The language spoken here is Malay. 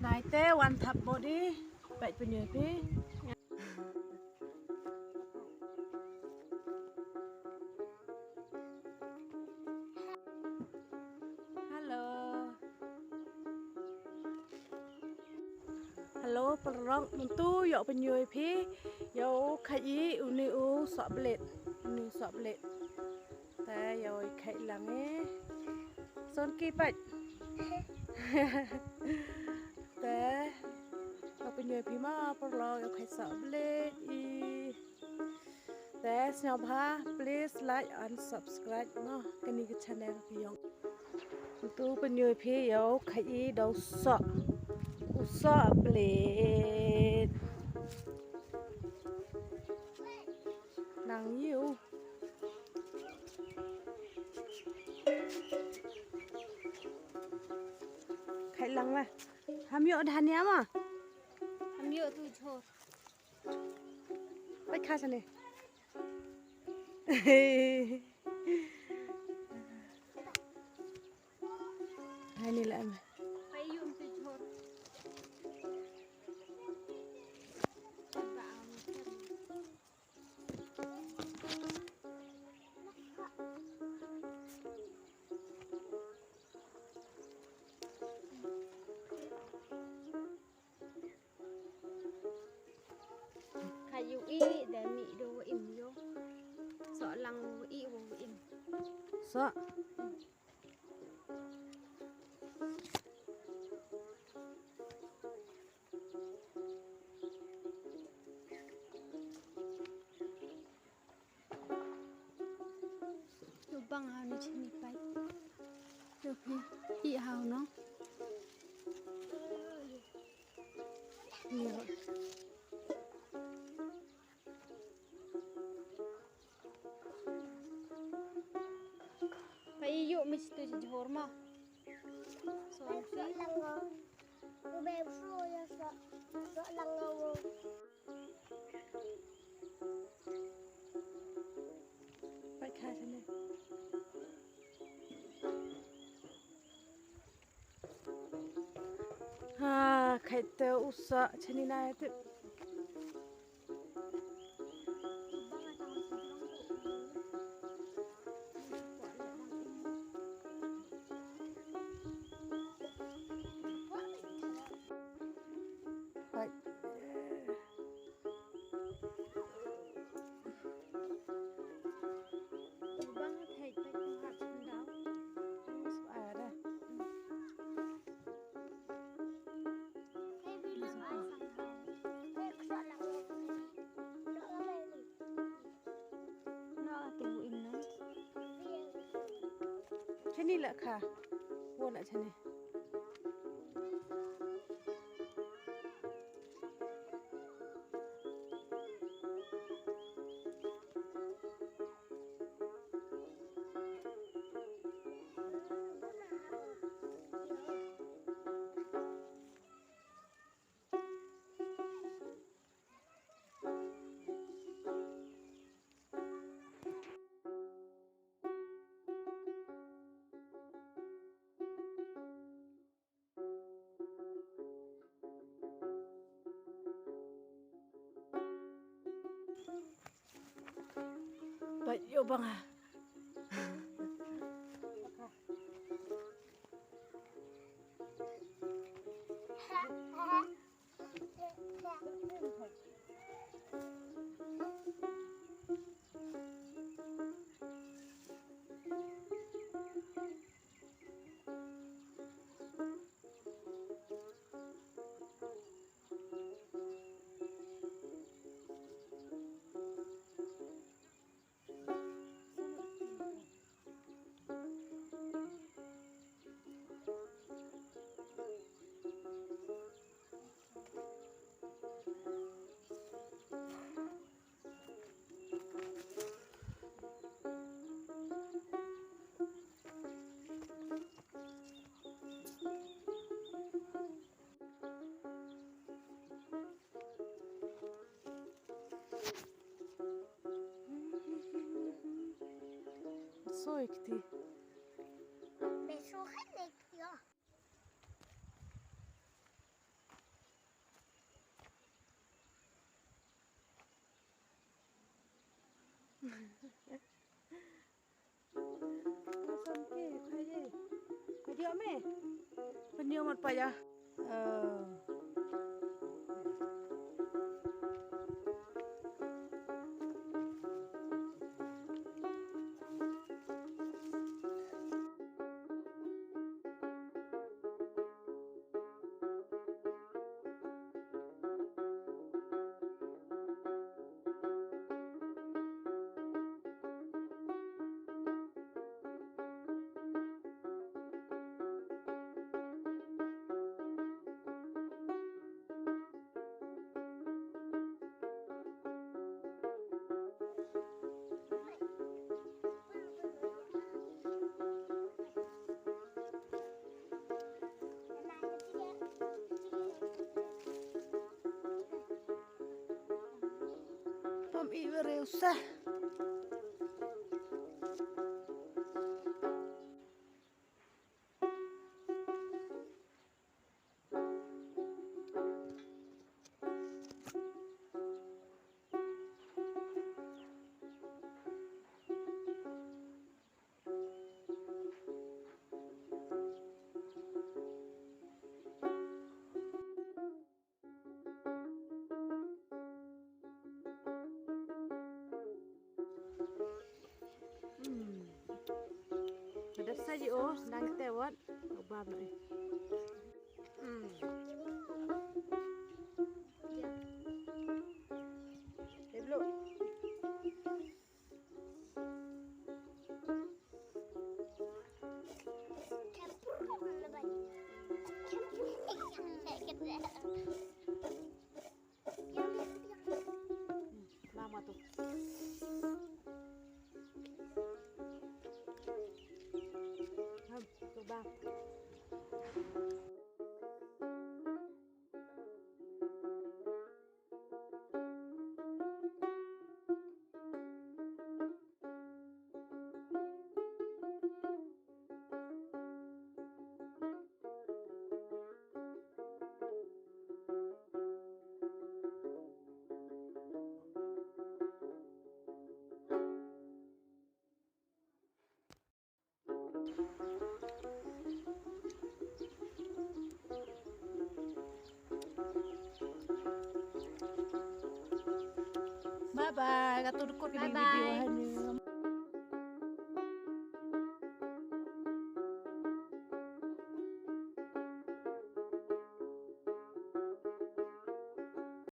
Hai teh one tap body baik punya pi. Halo. Halo perang mentu yok penyui pi. Yo khai uni u sok belet. Uni sok belet. Teh yo khai lange. Son ki bạch. Teh yo penyui pi ma perang yo khai sok belet i. Teh snobha please like and subscribe no kini ke channel pi yong. Tu penyui pi yo khai dau sok. Usah belit nang yêu khai lăng mà ham nhựa đàn nhá mà हम यो तू छोड़ bách khai sao này hai này lại mà phải dùng tू छोड़ khai dùng ý để mị đồ im vô sợ lăng ý vô im sợ đồ băng hào này trên đi bay được ý hào nó nhiều phải dùng mít tू छोड़ mà sợ sợ lăng ngô cô bé xui sợ lăng ngô bách khai sao này khai teo usah chani na tu bách đồ băng thầy tay không hạt chân đáo à đây cái video ai sang hào cái sợ lăng ngô sợ cái gì nó là tiểu im nó chani lại khả buồn lại chani vậy yêu bằng à soi kiti bé số hết này kìa penyu me. Penyu mat pa ya. Tom iwere usah. Pedas saja oh, nang tewat, ubah ni. Belum. Lama tu. Tu bang. Bye bye. Katu dukut ini video hanya.